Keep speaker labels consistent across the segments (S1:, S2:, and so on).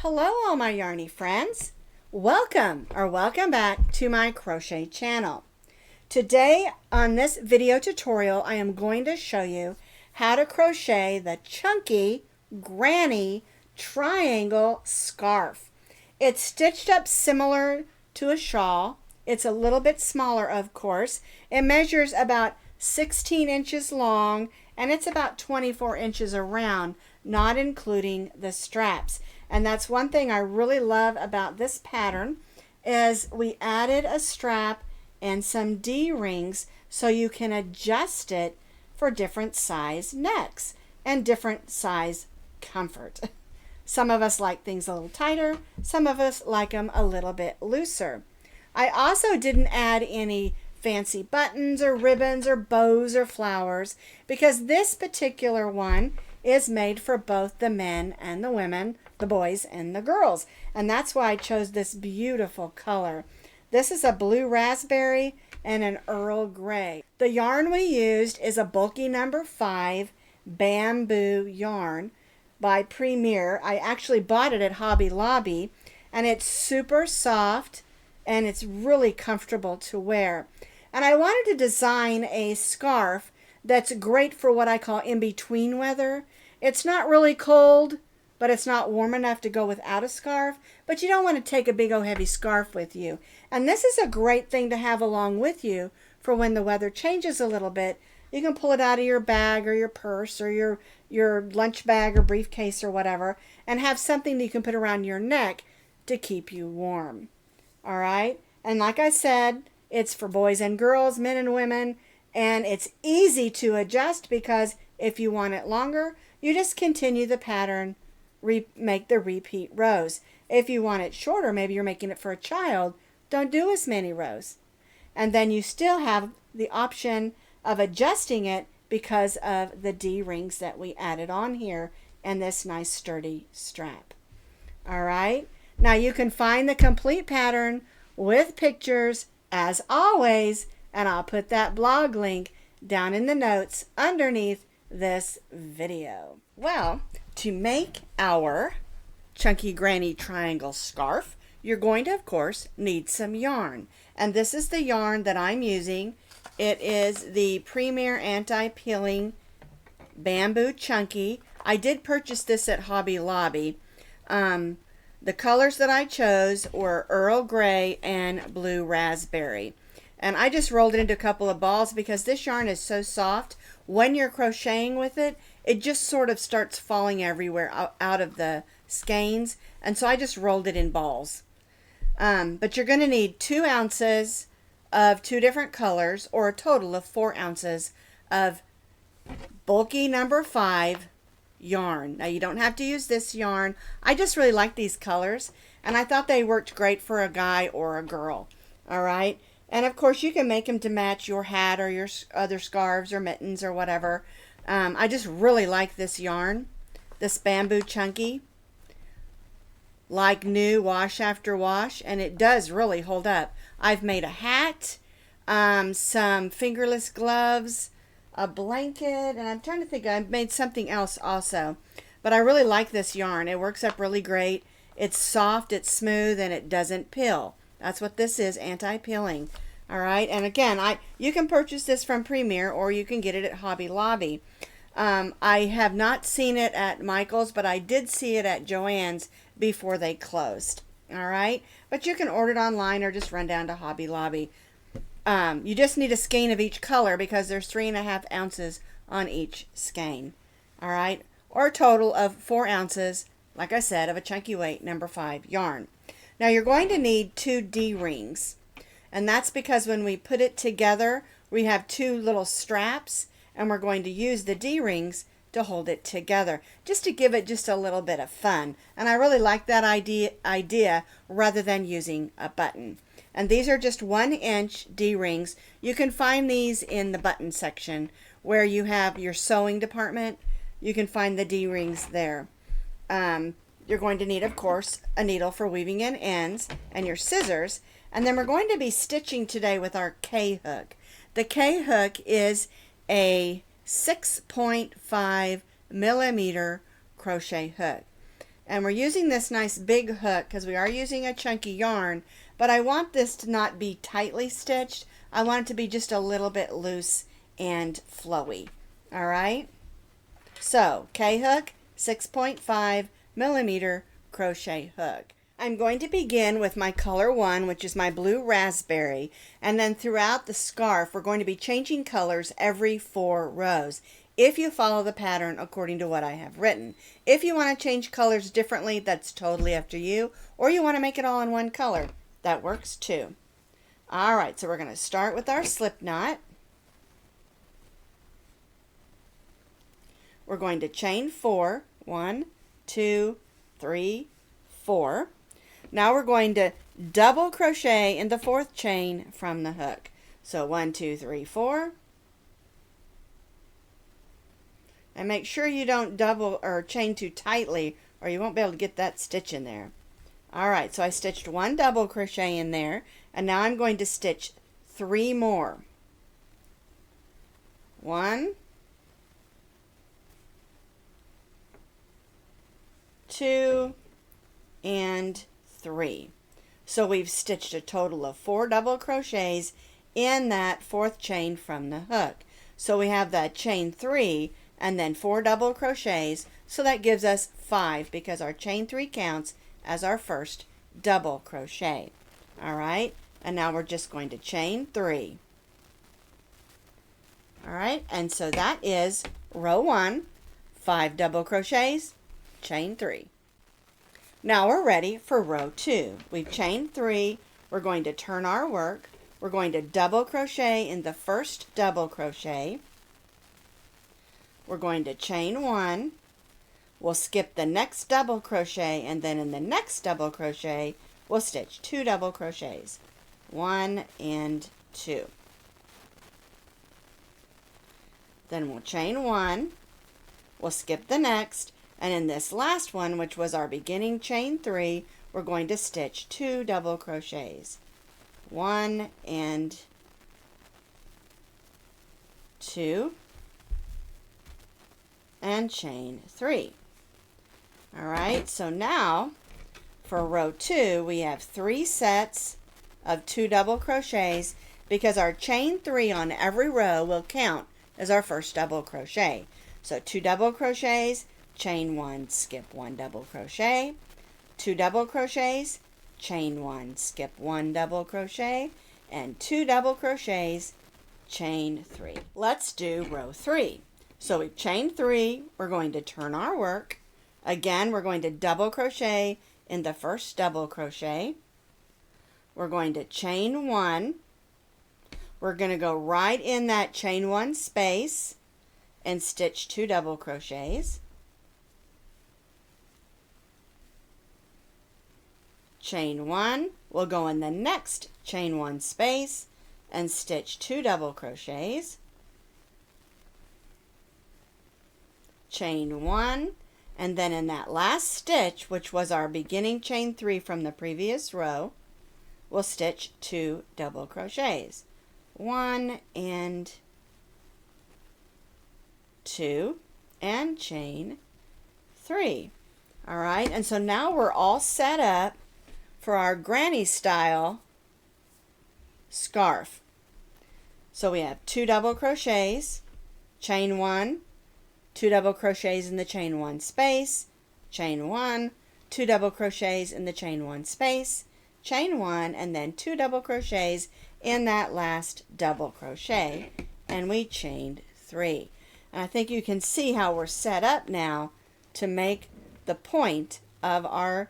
S1: Hello all my yarny friends. Welcome back to my crochet channel. Today on this video tutorial I am going to show you how to crochet the chunky granny triangle scarf. It's stitched up similar to a shawl. It's a little bit smaller, of course. It measures about 16 inches long and it's about 24 inches around, not including the straps. And that's one thing I really love about this pattern is we added a strap and some D-rings so you can adjust it for different size necks and different size comfort. Some of us like things a little tighter, some of us like them a little bit looser. I also didn't add any fancy buttons or ribbons or bows or flowers because this particular one is made for both the men and the women, the boys and the girls. And that's why I chose this beautiful color. This is a blue raspberry and an Earl Gray. The yarn we used is a bulky number 5 bamboo yarn by Premier. I actually bought it at Hobby Lobby and it's super soft and it's really comfortable to wear. And I wanted to design a scarf that's great for what I call in-between weather. It's not really cold, but it's not warm enough to go without a scarf, but you don't want to take a big old heavy scarf with you. And this is a great thing to have along with you for when the weather changes a little bit. You can pull it out of your bag or your purse or your lunch bag or briefcase or whatever and have something that you can put around your neck to keep you warm. All right? And like I said, it's for boys and girls, men and women, and it's easy to adjust because if you want it longer, you just continue the pattern, make the repeat rows. If you want it shorter, maybe you're making it for a child, don't do as many rows. And then you still have the option of adjusting it because of the D-rings that we added on here and this nice sturdy strap. All right. Now you can find the complete pattern with pictures as always, and I'll put that blog link down in the notes underneath this video. Well, to make our chunky granny triangle scarf, you're going to, of course, need some yarn. And this is the yarn that I'm using. It is the Premier Anti-Peeling Bamboo Chunky. I did purchase this at Hobby Lobby. The colors that I chose were Earl Gray and Blue Raspberry. And I just rolled it into a couple of balls because this yarn is so soft. When you're crocheting with it, it just sort of starts falling everywhere out of the skeins. And so I just rolled it in balls. But you're going to need 2 ounces of 2 different colors, or a total of 4 ounces of bulky number 5 yarn. Now you don't have to use this yarn. I just really like these colors and I thought they worked great for a guy or a girl. All right. And of course you can make them to match your hat or your other scarves or mittens or whatever. I just really like this yarn, this bamboo chunky, like new, wash after wash, and it does really hold up. I've made a hat, some fingerless gloves, a blanket, and I'm trying to think, I've made something else also. But I really like this yarn. It works up really great. It's soft, it's smooth, and it doesn't peel. That's what this is, anti-peeling. All right, and again, you can purchase this from Premier or you can get it at Hobby Lobby. I have not seen it at Michael's, but I did see it at Joann's before they closed. All right, but you can order it online or just run down to Hobby Lobby. You just need a skein of each color because there's 3.5 ounces on each skein. All right, or a total of 4 ounces, like I said, of a chunky weight number 5 yarn. Now you're going to need 2 D-rings, and that's because when we put it together, we have 2 little straps, and we're going to use the D-rings to hold it together, just to give it just a little bit of fun. And I really like that idea rather than using a button. And these are just 1-inch D-rings. You can find these in the button section where you have your sewing department. You can find the D-rings there. You're going to need, of course, a needle for weaving in ends and your scissors. And then we're going to be stitching today with our K-hook. The K-hook is a 6.5 millimeter crochet hook. And we're using this nice big hook because we are using a chunky yarn, but I want this to not be tightly stitched. I want it to be just a little bit loose and flowy. All right. So K-hook, 6.5 millimeter crochet hook. I'm going to begin with my color 1, which is my blue raspberry, and then throughout the scarf we're going to be changing colors every 4 rows if you follow the pattern according to what I have written. If you want to change colors differently, that's totally up to you, or you want to make it all in one color, that works too. Alright, so we're going to start with our slip knot. We're going to chain 4, 1, 2, 3, 4. Now we're going to double crochet in the 4th chain from the hook. So 1, 2, 3, 4. And make sure you don't double or chain too tightly or you won't be able to get that stitch in there. Alright, so I stitched 1 double crochet in there, and now I'm going to stitch 3 more. 1, 2, and 3. So we've stitched a total of 4 double crochets in that 4th chain from the hook. So we have that chain 3 and then 4 double crochets, so that gives us 5 because our chain 3 counts as our first double crochet. Alright, and now we're just going to chain 3. Alright, and so that is row 1, 5 double crochets, chain 3. Now we're ready for row 2. We've chained 3. We're going to turn our work. We're going to double crochet in the first double crochet. We're going to chain 1. We'll skip the next double crochet, and then in the next double crochet we'll stitch 2 double crochets. 1 and 2. Then we'll chain 1. We'll skip the next. And in this last one, which was our beginning chain 3, we're going to stitch 2 double crochets. 1 and 2 and chain 3. Alright, so now for row 2 we have 3 sets of 2 double crochets because our chain 3 on every row will count as our first double crochet. So 2 double crochets, chain 1, skip 1 double crochet, 2 double crochets, chain 1, skip 1 double crochet, and 2 double crochets, chain 3. Let's do row 3. So we've chained 3, we're going to turn our work. Again, we're going to double crochet in the first double crochet. We're going to chain 1. We're going to go right in that chain 1 space and stitch 2 double crochets. Chain 1, we'll go in the next chain 1 space and stitch 2 double crochets. Chain 1, and then in that last stitch, which was our beginning chain 3 from the previous row, we'll stitch 2 double crochets. 1 and 2 and chain 3. Alright, and so now we're all set up for our granny style scarf. So we have 2 double crochets, chain 1, 2 double crochets in the chain 1 space, chain 1, 2 double crochets in the chain 1 space, chain 1, and then 2 double crochets in that last double crochet, and we chained 3. And I think you can see how we're set up now to make the point of our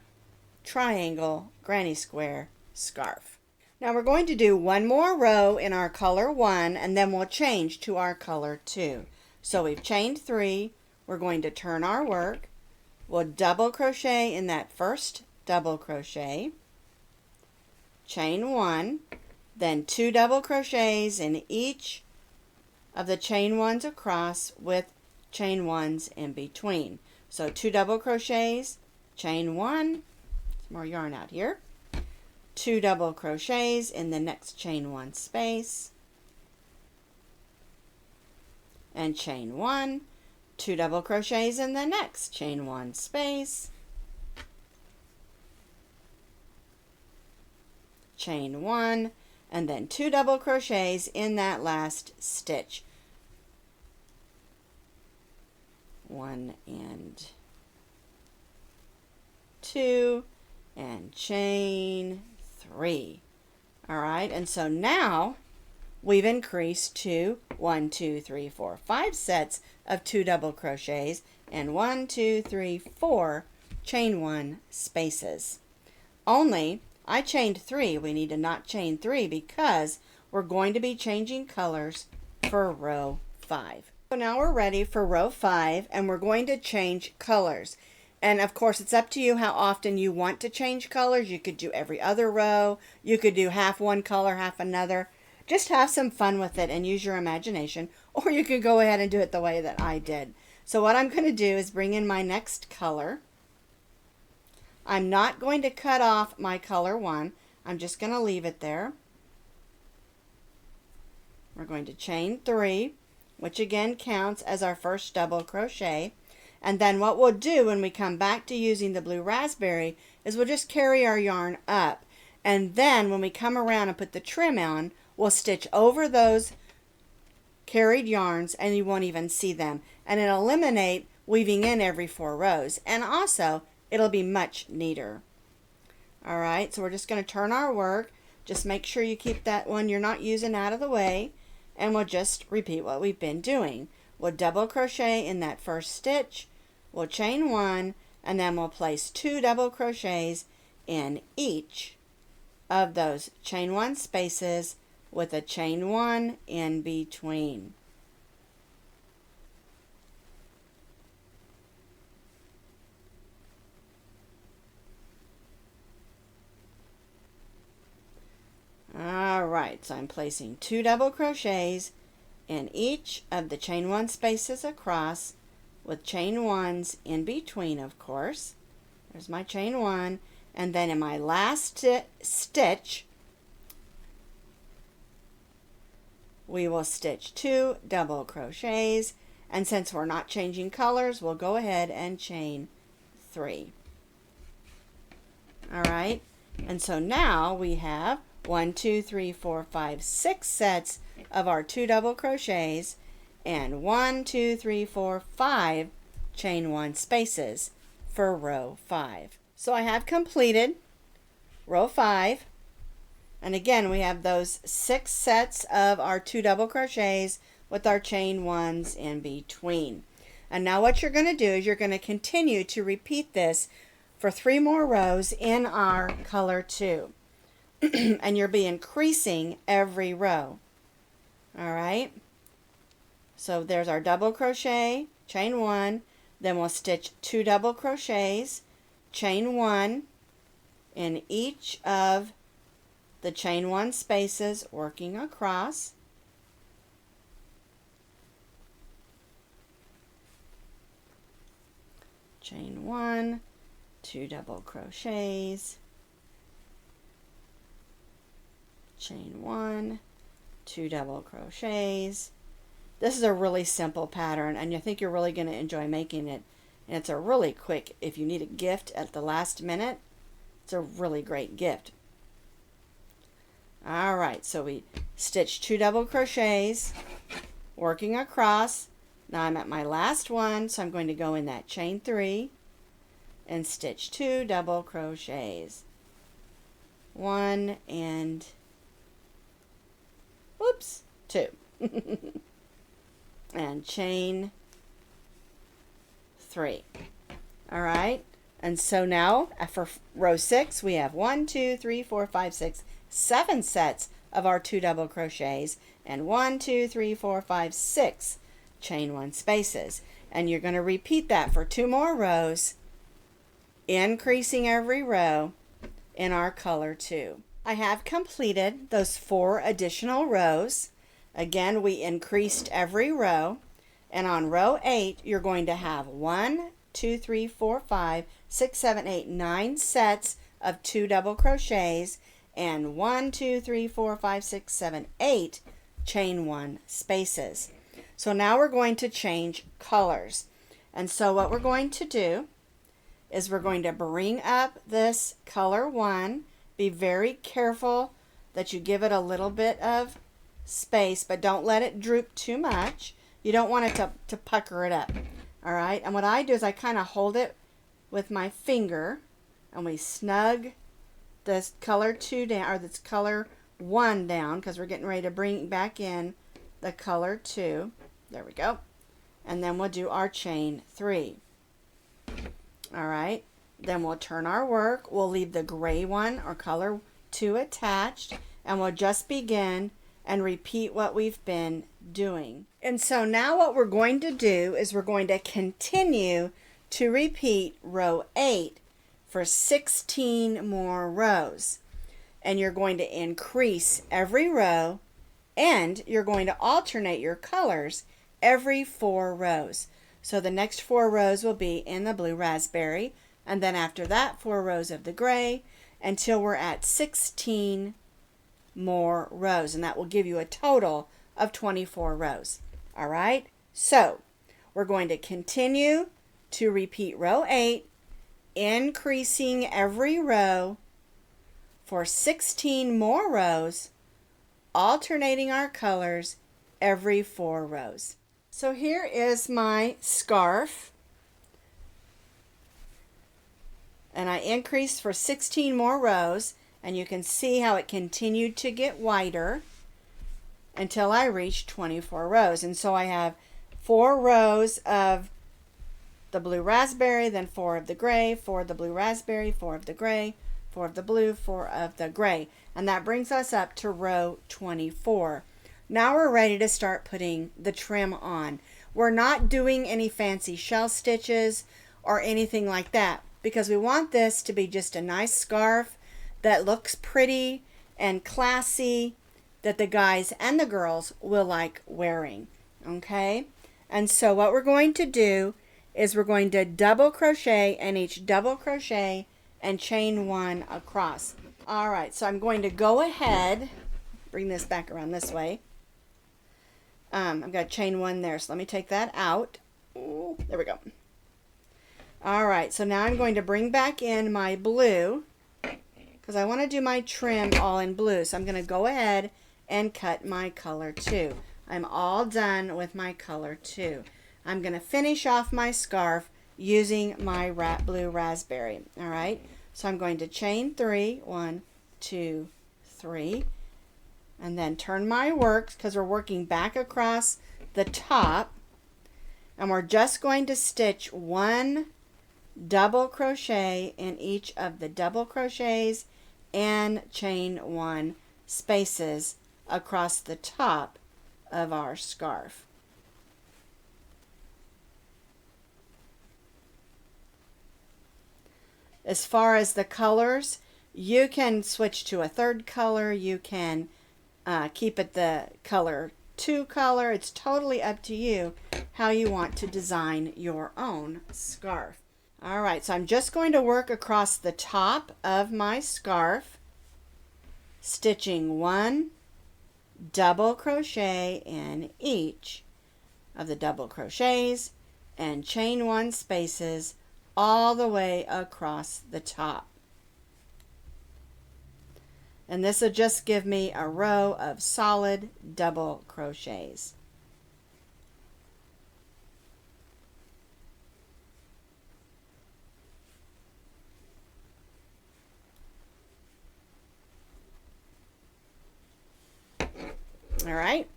S1: triangle granny square scarf. Now we're going to do one more row in our color 1, and then we'll change to our color 2. So we've chained 3, we're going to turn our work, we'll double crochet in that first double crochet, chain 1, then 2 double crochets in each of the chain 1s across with chain 1s in between. So 2 double crochets, chain 1, more yarn out here, 2 double crochets in the next chain 1 space, and chain 1, 2 double crochets in the next chain 1 space, chain 1, and then 2 double crochets in that last stitch. 1 and 2 and chain 3. All right, and so now we've increased to 1, 2, 3, 4, 5 sets of 2 double crochets and 1, 2, 3, 4 chain 1 spaces. Only I chained 3. We need to not chain 3 because we're going to be changing colors for row 5. So now we're ready for row 5, and we're going to change colors. And of course, it's up to you how often you want to change colors. You could do every other row. You could do half one color, half another. Just have some fun with it and use your imagination. Or you could go ahead and do it the way that I did. So what I'm going to do is bring in my next color. I'm not going to cut off my color 1. I'm just going to leave it there. We're going to chain 3, which again counts as our first double crochet. And then what we'll do when we come back to using the blue raspberry is we'll just carry our yarn up. And then when we come around and put the trim on, we'll stitch over those carried yarns and you won't even see them. And it'll eliminate weaving in every 4 rows. And also, it'll be much neater. All right, so we're just going to turn our work. Just make sure you keep that one you're not using out of the way. And we'll just repeat what we've been doing. We'll double crochet in that first stitch. We'll chain 1, and then we'll place 2 double crochets in each of those chain 1 spaces with a chain 1 in between. All right, so I'm placing 2 double crochets in each of the chain 1 spaces across with chain 1s in between, of course. There's my chain 1, and then in my last stitch we will stitch 2 double crochets, and since we're not changing colors, we'll go ahead and chain 3. All right, and so now we have 1, 2, 3, 4, 5, 6 sets of our 2 double crochets and 1, 2, 3, 4, 5 chain 1 spaces for row 5. So I have completed row 5, and again we have those 6 sets of our 2 double crochets with our chain 1s in between. And now what you're going to do is you're going to continue to repeat this for 3 more rows in our color 2. And you'll be increasing every row. All right, so there's our double crochet, chain 1, then we'll stitch 2 double crochets, chain 1 in each of the chain 1 spaces, working across. Chain 1, 2 double crochets, chain 1, 2 double crochets. This is a really simple pattern, and I think you're really going to enjoy making it. And it's a really quick, if you need a gift at the last minute, it's a really great gift. All right, so we stitch 2 double crochets, working across. Now I'm at my last one, so I'm going to go in that chain 3 and stitch 2 double crochets. 1 and 2. And chain 3. All right, and so now for row 6 we have 1, 2, 3, 4, 5, 6, 7 sets of our 2 double crochets and 1, 2, 3, 4, 5, 6 chain 1 spaces, and you're going to repeat that for 2 more rows, increasing every row in our color 2. I have completed those 4 additional rows. Again, we increased every row, and on row 8 you're going to have 1, 2, 3, 4, 5, 6, 7, 8, 9 sets of 2 double crochets and 1, 2, 3, 4, 5, 6, 7, 8 chain 1 spaces. So now we're going to change colors, and so what we're going to do is we're going to bring up this color 1 Be very careful that you give it a little bit of space, but don't let it droop too much. You don't want it to pucker it up. All right, and what I do is I kind of hold it with my finger, and we snug this color 2 down, or this color 1 down, because we're getting ready to bring back in the color 2. There we go. And then we'll do our chain 3. All right, then we'll turn our work. We'll leave the gray one, or color 2, attached, and we'll just begin and repeat what we've been doing. And so now what we're going to do is we're going to continue to repeat row 8 for 16 more rows. And you're going to increase every row, and you're going to alternate your colors every 4 rows. So the next 4 rows will be in the blue raspberry, and then after that 4 rows of the gray, until we're at 16 more rows, and that will give you a total of 24 rows. All right, so we're going to continue to repeat row 8, increasing every row for 16 more rows, alternating our colors every 4 rows. So here is my scarf, and I increased for 16 more rows, and you can see how it continued to get wider until I reached 24 rows. And so I have 4 rows of the blue raspberry, then 4 of the gray, 4 of the blue raspberry, 4 of the gray, 4 of the blue, 4 of the gray. And that brings us up to row 24. Now we're ready to start putting the trim on. We're not doing any fancy shell stitches or anything like that, because we want this to be just a nice scarf that looks pretty and classy, that the guys and the girls will like wearing. Okay? And so what we're going to do is we're going to double crochet in each double crochet and chain 1 across. All right, so I'm going to go ahead, bring this back around this way. I've got chain 1 there, so let me take that out. Ooh, there we go. All right, so now I'm going to bring back in my blue, because I want to do my trim all in blue. So I'm going to go ahead and cut my color 2. I'm all done with my color 2. I'm going to finish off my scarf using my blue raspberry. All right, so I'm going to chain 3, 1, 2, 3, and then turn my work, because we're working back across the top, and we're just going to stitch 1 double crochet in each of the double crochets and chain 1 spaces across the top of our scarf. As far as the colors, you can switch to a 3rd color. You can keep it the color 2 color. It's totally up to you how you want to design your own scarf. All right, so I'm just going to work across the top of my scarf, stitching 1 double crochet in each of the double crochets and chain 1 spaces all the way across the top. And this will just give me a row of solid double crochets. All right,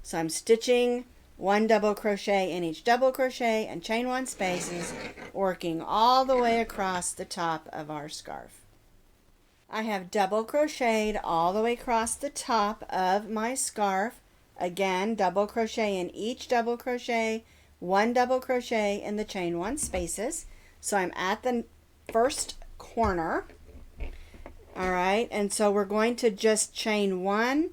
S1: so I'm stitching 1 double crochet in each double crochet and chain 1 spaces, working all the way across the top of our scarf. I have double crocheted all the way across the top of my scarf. Again, double crochet in each double crochet, 1 double crochet in the chain 1 spaces. So I'm at the first corner. All right, and so we're going to just chain 1.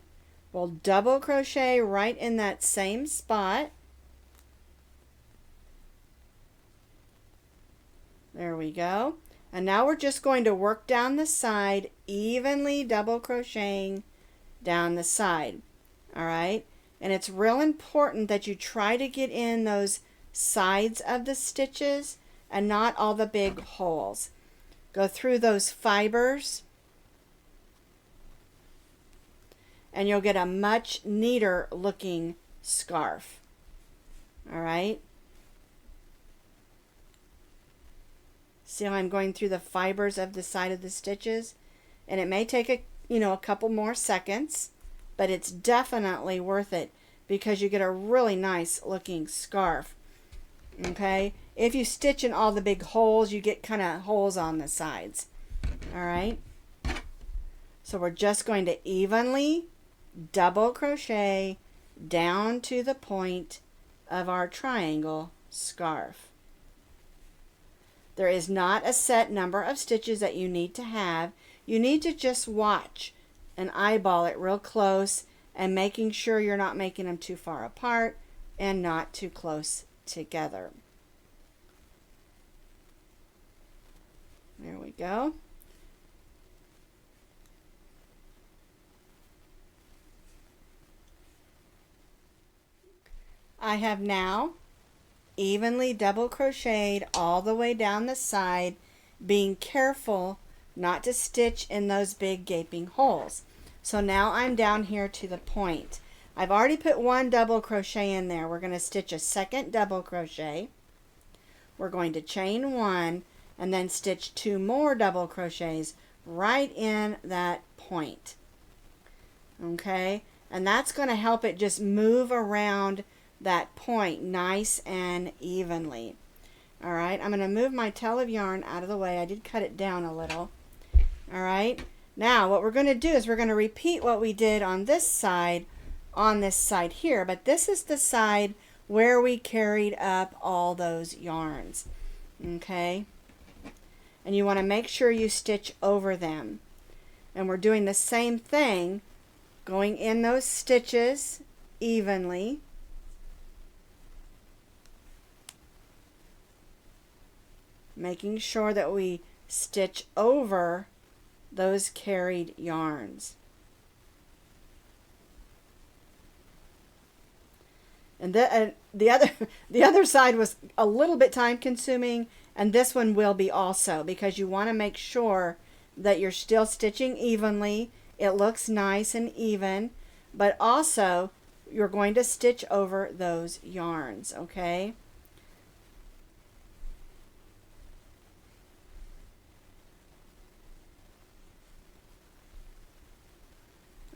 S1: We'll double crochet right in that same spot. There we go. And now we're just going to work down the side, evenly double crocheting down the side. All right? And it's real important that you try to get in those sides of the stitches and not all the big holes. Go through those fibers and you'll get a much neater looking scarf. All right. See how I'm going through the fibers of the side of the stitches? And it may take a couple more seconds, but it's definitely worth it because you get a really nice looking scarf. Okay? If you stitch in all the big holes, you get kind of holes on the sides. All right? So we're just going to evenly double crochet down to the point of our triangle scarf. There is not a set number of stitches that you need to have. You need to just watch and eyeball it real close and making sure you're not making them too far apart and not too close together. There we go. I have now evenly double crocheted all the way down the side, being careful not to stitch in those big gaping holes. So now I'm down here to the point. I've already put one double crochet in there. We're going to stitch a second double crochet. We're going to chain one and then stitch 2 more double crochets right in that point. Okay, and that's going to help it just move around that point nice and evenly. All right, I'm going to move my tail of yarn out of the way. I did cut it down a little. All right, now what we're going to do is we're going to repeat what we did on this side here, but this is the side where we carried up all those yarns. Okay, and you want to make sure you stitch over them. And we're doing the same thing, going in those stitches evenly. Making sure that we stitch over those carried yarns. And the other side was a little bit time consuming, and this one will be also, because you want to make sure that you're still stitching evenly. It looks nice and even, but also you're going to stitch over those yarns, okay?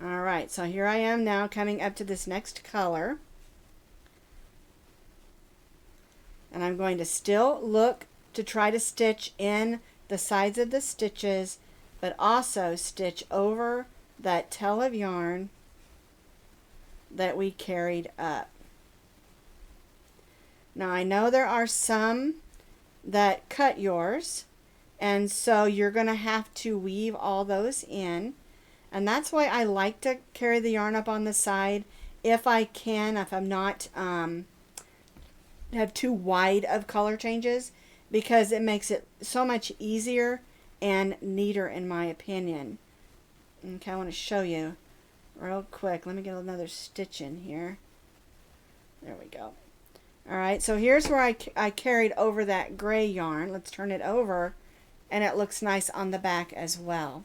S1: All right, so here I am now coming up to this next color. And I'm going to still look to try to stitch in the sides of the stitches, but also stitch over that tail of yarn that we carried up. Now I know there are some that cut yours, and so you're going to have to weave all those in. And that's why I like to carry the yarn up on the side if I can, if I'm not have too wide of color changes, because it makes it so much easier and neater in my opinion. Okay, I want to show you real quick. Let me get another stitch in here. There we go. All right, so here's where I carried over that gray yarn. Let's turn it over, and it looks nice on the back as well.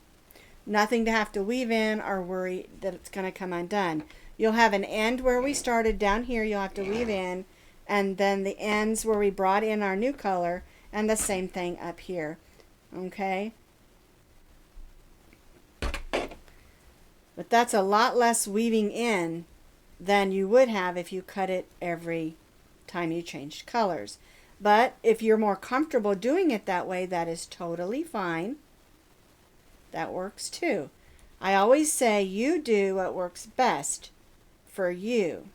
S1: Nothing to have to weave in or worry that it's going to come undone. You'll have an end where we started down here. You'll have to weave in, and then the ends where we brought in our new color, and the same thing up here. Okay? But that's a lot less weaving in than you would have if you cut it every time you changed colors. But if you're more comfortable doing it that way, that is totally fine. That works too. I always say you do what works best for you.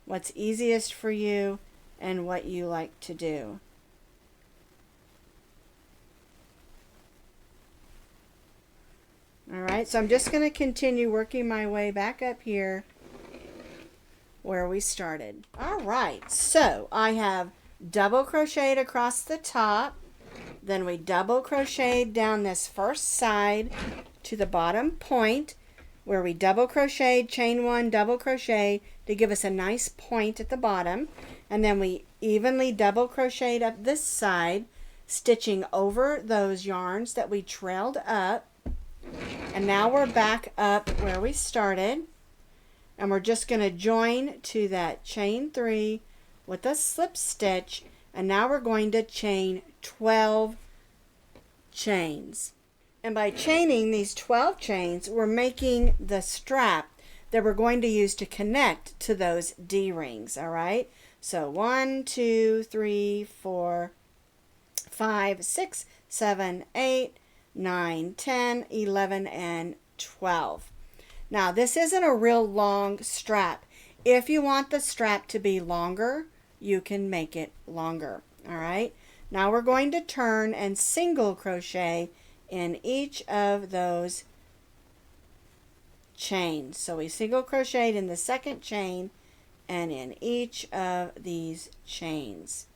S1: What's easiest for you and what you like to do. All right, so I'm just going to continue working my way back up here where we started. All right, so I have double crocheted across the top. Then we double crocheted down this first side to the bottom point, where we double crocheted, chain one, double crochet to give us a nice point at the bottom. And then we evenly double crocheted up this side, stitching over those yarns that we trailed up. And now we're back up where we started, and we're just going to join to that chain 3 with a slip stitch, and now we're going to chain 12 chains. And by chaining these 12 chains, we're making the strap that we're going to use to connect to those D-rings, all right? So 1, 2, 3, 4, 5, 6, 7, 8, 9, 10, 11, and 12. Now, this isn't a real long strap. If you want the strap to be longer, you can make it longer, all right? Now we're going to turn and single crochet in each of those chains. So we single crocheted in the second chain and in each of these chains.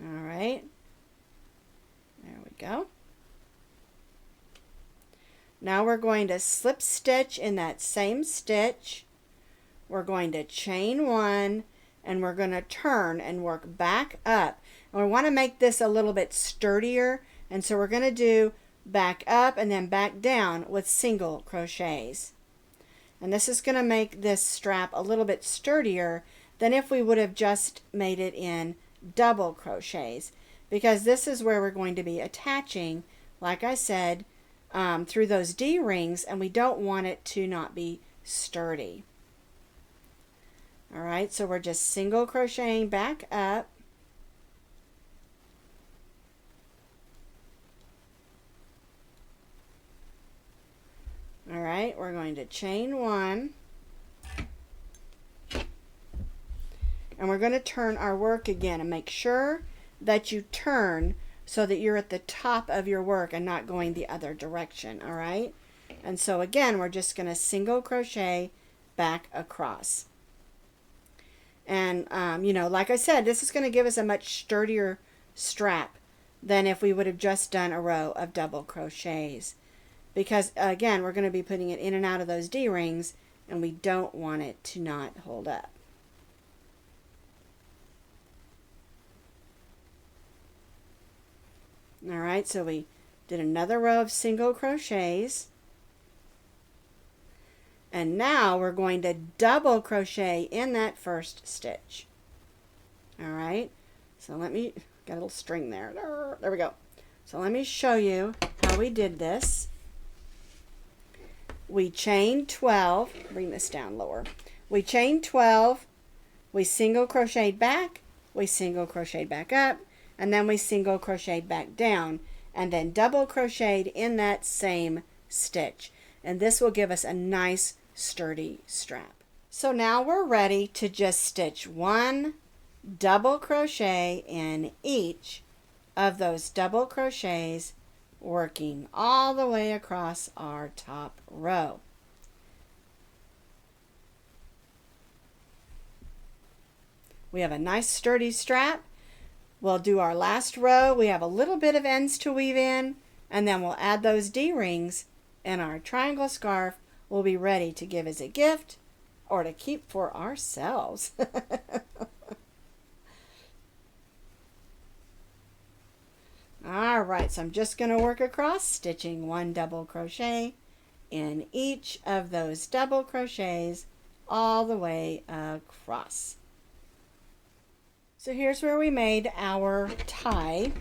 S1: All right, there we go. Now we're going to slip stitch in that same stitch. We're going to chain 1, and we're going to turn and work back up. And we want to make this a little bit sturdier, and so we're going to do back up and then back down with single crochets. And this is going to make this strap a little bit sturdier than if we would have just made it in double crochets, because this is where we're going to be attaching, like I said, through those D-rings, and we don't want it to not be sturdy. All right, so we're just single crocheting back up. All right, we're going to chain 1. And we're going to turn our work again, and make sure that you turn so that you're at the top of your work and not going the other direction, all right? And so again, we're just going to single crochet back across. And, you know, like I said, this is going to give us a much sturdier strap than if we would have just done a row of double crochets. Because, again, we're going to be putting it in and out of those D-rings, and we don't want it to not hold up. All right, so we did another row of single crochets, and now we're going to double crochet in that first stitch. All right, so let me got a little string there. There we go. So let me show you how we did this. We chained 12. Bring this down lower. We chained 12. We single crocheted back. We single crocheted back up. And then we single crocheted back down, and then double crocheted in that same stitch. And this will give us a nice sturdy strap. So now we're ready to just stitch 1 double crochet in each of those double crochets, working all the way across our top row. We have a nice sturdy strap. We'll do our last row. We have a little bit of ends to weave in, and then we'll add those D-rings, and our triangle scarf will be ready to give as a gift or to keep for ourselves. All right, so I'm just going to work across, stitching 1 double crochet in each of those double crochets all the way across. So here's where we made our tie,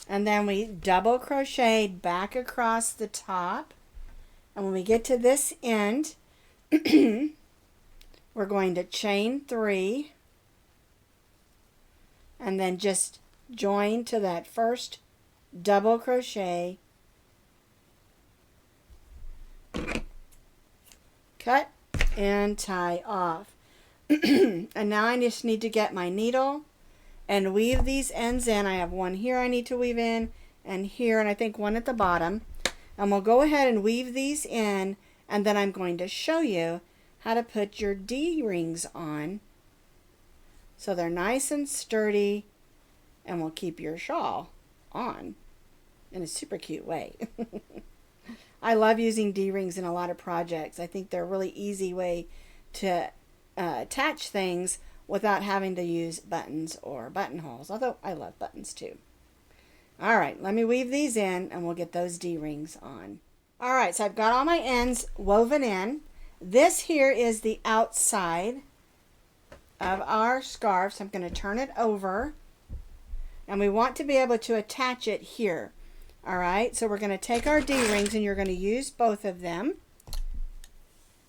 S1: and then we double crocheted back across the top, and when we get to this end, we're going to chain 3, and then just join to that first double crochet, cut, and tie off. And now I just need to get my needle and weave these ends in. I have one here I need to weave in, and here, and I think one at the bottom. And we'll go ahead and weave these in, and then I'm going to show you how to put your D-rings on so they're nice and sturdy, and will keep your shawl on in a super cute way. I love using D-rings in a lot of projects. I think they're a really easy way to attach things without having to use buttons or buttonholes, although I love buttons too. All right, let me weave these in and we'll get those D-rings on. All right, so I've got all my ends woven in. This here is the outside of our scarf, so I'm going to turn it over, and we want to be able to attach it here. All right, so we're going to take our D-rings and you're going to use both of them.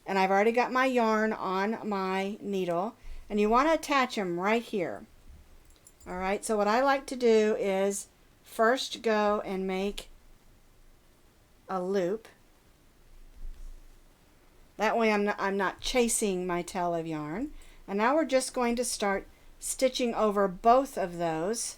S1: And I've already got my yarn on my needle, and you want to attach them right here. All right, so what I like to do is first go and make a loop. That way I'm not chasing my tail of yarn. And now we're just going to start stitching over both of those.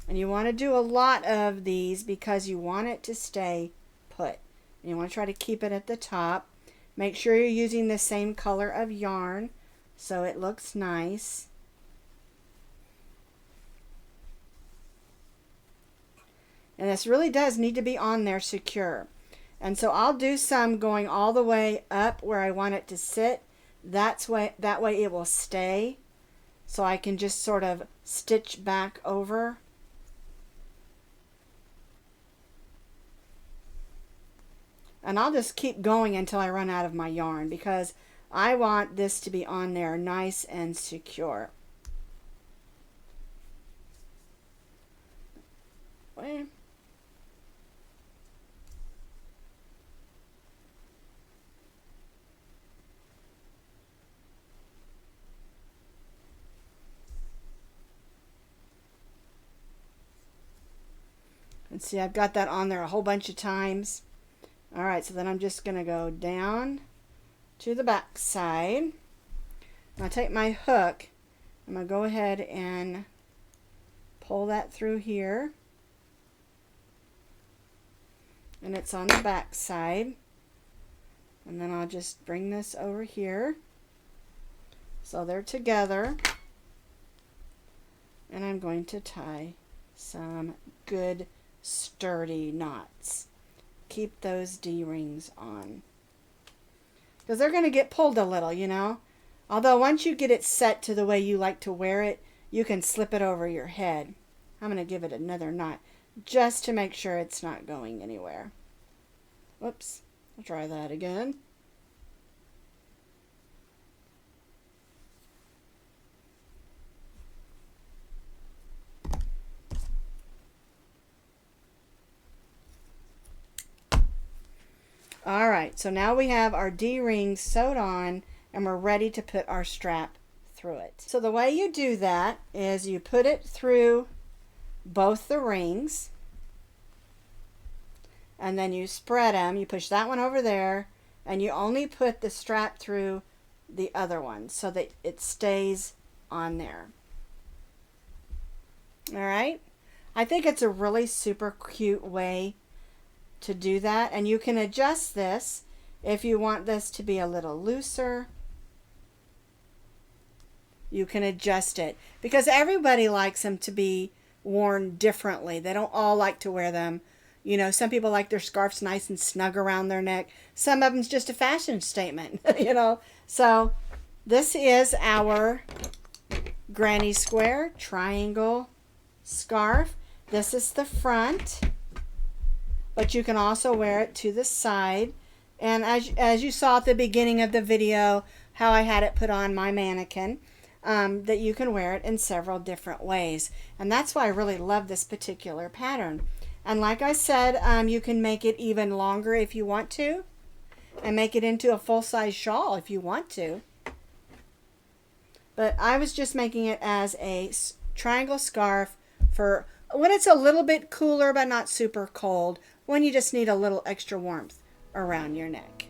S1: And you want to do a lot of these because you want it to stay put. And you want to try to keep it at the top. Make sure you're using the same color of yarn so it looks nice. And this really does need to be on there secure. And so I'll do some going all the way up where I want it to sit. That way it will stay. So I can just sort of stitch back over. And I'll just keep going until I run out of my yarn because I want this to be on there nice and secure. Well, and see, I've got that on there a whole bunch of times. All right, so then I'm just going to go down to the back side. I'll take my hook. I'm going to go ahead and pull that through here. And it's on the back side. And then I'll just bring this over here. So they're together. And I'm going to tie some good sturdy knots. Keep those D-rings on. Because they're going to get pulled a little, you know. Although once you get it set to the way you like to wear it, you can slip it over your head. I'm going to give it another knot just to make sure it's not going anywhere. Whoops. I'll try that again. Alright, so now we have our D-rings sewed on and we're ready to put our strap through it. So the way you do that is you put it through both the rings and then you spread them. You push that one over there and you only put the strap through the other one so that it stays on there. Alright, I think it's a really super cute way to do that, and you can adjust this if you want this to be a little looser. You can adjust it because everybody likes them to be worn differently. They don't all like to wear them. You know, some people like their scarves nice and snug around their neck. Some of them's just a fashion statement, you know. So this is our granny square triangle scarf. This is the front. But you can also wear it to the side. And as you saw at the beginning of the video, how I had it put on my mannequin, that you can wear it in several different ways. And that's why I really love this particular pattern. And like I said, you can make it even longer if you want to, and make it into a full-size shawl if you want to. But I was just making it as a triangle scarf for when it's a little bit cooler but not super cold, when you just need a little extra warmth around your neck.